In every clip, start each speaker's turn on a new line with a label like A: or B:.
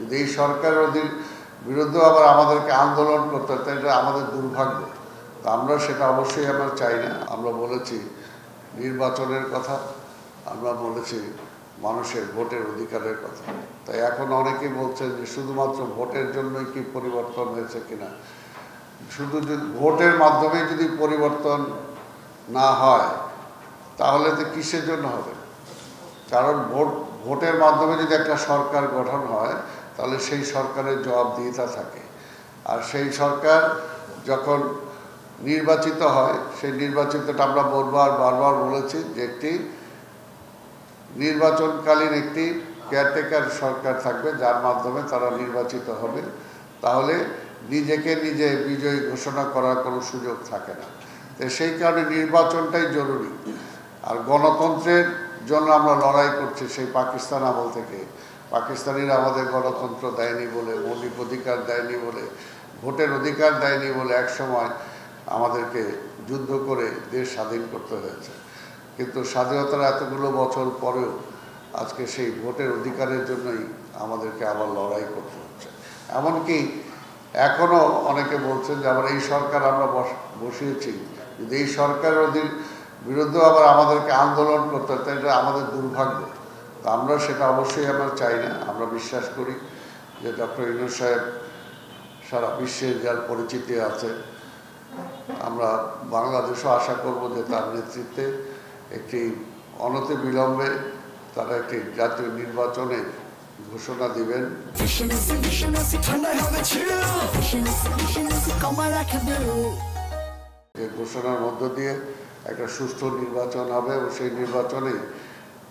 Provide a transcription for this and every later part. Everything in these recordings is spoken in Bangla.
A: যদি এই সরকারের বিরুদ্ধে আবার আমাদেরকে আন্দোলন করতে হয়, এটা আমাদের দুর্ভাগ্য। তো আমরা সেটা অবশ্যই আমরা চাই না। আমরা বলেছি নির্বাচনের কথা, আমরা বলেছি মানুষের ভোটের অধিকারের কথা। তাই এখন অনেকেই বলছেন যে শুধুমাত্র ভোটের জন্যই কি পরিবর্তন হয়েছে কিনা। শুধু যদি ভোটের মাধ্যমে যদি পরিবর্তন না হয় তাহলে তো কিসের জন্য হবে? কারণ ভোটের মাধ্যমে যদি একটা সরকার গঠন হয় তাহলে সেই সরকারের জবাবদিহিতা থাকে। আর সেই সরকার যখন নির্বাচিত হয়, সেই নির্বাচিতটা আমরা বারবার বলেছি যে একটি নির্বাচনকালীন একটি কেয়ারটেকার সরকার থাকবে, যার মাধ্যমে তারা নির্বাচিত হবে। তাহলে নিজেকে নিজে বিজয়ী ঘোষণা করার কোনো সুযোগ থাকে না। তো সেই কারণে নির্বাচনটাই জরুরি। আর গণতন্ত্রের জন্য আমরা লড়াই করছি সেই পাকিস্তান আমল থেকে। পাকিস্তানিরা আমাদের গণতন্ত্র দেয়নি বলে, মৌলিক অধিকার দেয়নি বলে, ভোটের অধিকার দেয়নি বলে একসময় আমাদেরকে যুদ্ধ করে দেশ স্বাধীন করতে হয়েছে। কিন্তু স্বাধীনতার এতগুলো বছর পরেও আজকে সেই ভোটের অধিকারের জন্যই আমাদেরকে আবার লড়াই করতে হচ্ছে। এমনকি এখনও অনেকে বলছেন যে আবার এই সরকার আমরা বসিয়েছি, যদি এই সরকারের বিরুদ্ধে আবার আমাদেরকে আন্দোলন করতে হয়, এটা আমাদের দুর্ভাগ্য। তো আমরা সেটা অবশ্যই আমরা চাই না। আমরা বিশ্বাস করি যে ডক্টর ইউনূস সাহেব সারা বিশ্বের যার পরিচিতি আছে, আমরা বাংলাদেশও আশা করব যে তার নেতৃত্বে একটি অনতিবিলম্বে তারা একটি জাতীয় নির্বাচনের ঘোষণা দিবেন। এই ঘোষণার মধ্য দিয়ে একটা সুষ্ঠু নির্বাচন হবে এবং সেই নির্বাচনে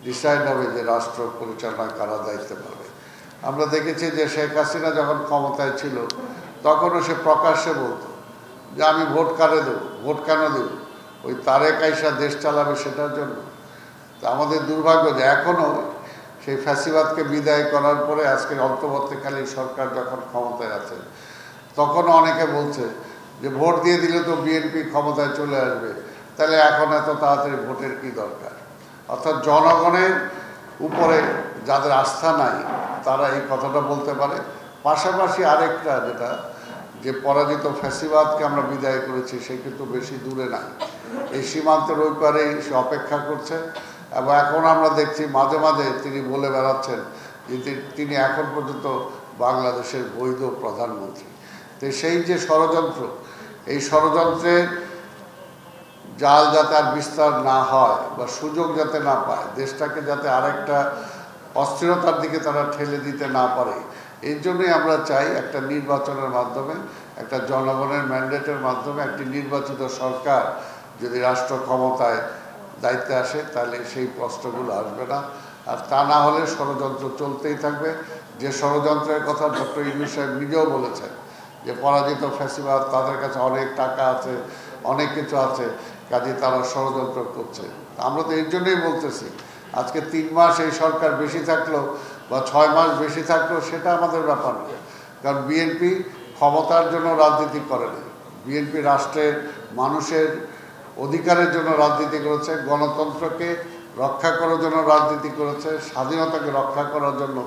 A: ডিসাইড হবে যে রাষ্ট্র পরিচালনা কারা দায়িত্ব পাবে। আমরা দেখেছি যে শেখ হাসিনা যখন ক্ষমতায় ছিল তখনও সে প্রকাশ্যে বলতো যে আমি ভোট কারে দেবো, ভোট কেন দেব, ওই তারেক আইসা দেশ চালাবে সেটার জন্য। তো আমাদের দুর্ভাগ্য যে এখনও সেই ফ্যাসিবাদকে বিদায় করার পরে আজকের অন্তর্বর্তীকালীন সরকার যখন ক্ষমতায় আছে তখনও অনেকে বলছে যে ভোট দিয়ে দিলে তো বিএনপি ক্ষমতায় চলে আসবে, তাহলে এখন এত তাড়াতাড়ি ভোটের কি দরকার। অর্থাৎ জনগণের উপরে যাদের আস্থা নাই তারা এই কথাটা বলতে পারে। পাশাপাশি আরেকটা যেটা, যে পরাজিত ফ্যাসিবাদকে আমরা বিদায় করেছি সে কিন্তু বেশি দূরে নাই, এই সীমান্তের ওই পারেই সে অপেক্ষা করছে। এবং এখন আমরা দেখছি মাঝে মাঝে তিনি বলে বেড়াচ্ছেন যে তিনি এখন পর্যন্ত বাংলাদেশের বৈধ প্রধানমন্ত্রী। তো সেই যে ষড়যন্ত্র, এই ষড়যন্ত্রের জাল যাতে আর বিস্তার না হয় বা সুযোগ যাতে না পায়, দেশটাকে যাতে আরেকটা অস্থিরতার দিকে তারা ঠেলে দিতে না পারে, এর জন্যই আমরা চাই একটা নির্বাচনের মাধ্যমে, একটা জনগণের ম্যান্ডেটের মাধ্যমে একটি নির্বাচিত সরকার যদি রাষ্ট্র ক্ষমতায় দায়িত্বে আসে তাহলে সেই প্রশ্নগুলো আসবে না। আর তা না হলে ষড়যন্ত্র চলতেই থাকবে। যে ষড়যন্ত্রের কথা ডক্টর ইউনূস সাহেব নিজেও বলেছেন যে পরাজিত ফ্যাসিবাদ তাদের কাছে অনেক টাকা আছে, অনেক কিছু আছে, কাজে তারা ষড়যন্ত্র করছে। আমরা তো এর জন্যই বলতেছি আজকে 3 মাস এই সরকার বেশি থাকলো বা 6 মাস বেশি থাকলো সেটা আমাদের ব্যাপার না। কারণ বিএনপি ক্ষমতার জন্য রাজনীতি করে না, বিএনপি রাষ্ট্রের মানুষের অধিকারের জন্য রাজনীতি করেছে, গণতন্ত্রকে রক্ষা করার জন্য রাজনীতি করেছে, স্বাধীনতাকে রক্ষা করার জন্য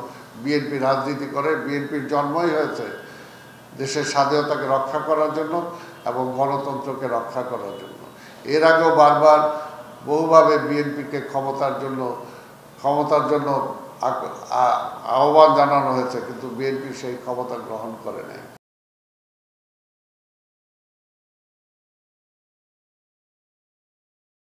A: বিএনপি রাজনীতি করে। বিএনপির জন্মই হয়েছে দেশের স্বাধীনতাকে রক্ষা করার জন্য এবং গণতন্ত্রকে রক্ষা করার জন্য। এর আগেও বারবার বহুভাবে বিএনপিকে ক্ষমতার জন্য আহ্বান জানানো হয়েছে, কিন্তু বিএনপি সেই ক্ষমতা গ্রহণ করে নাই।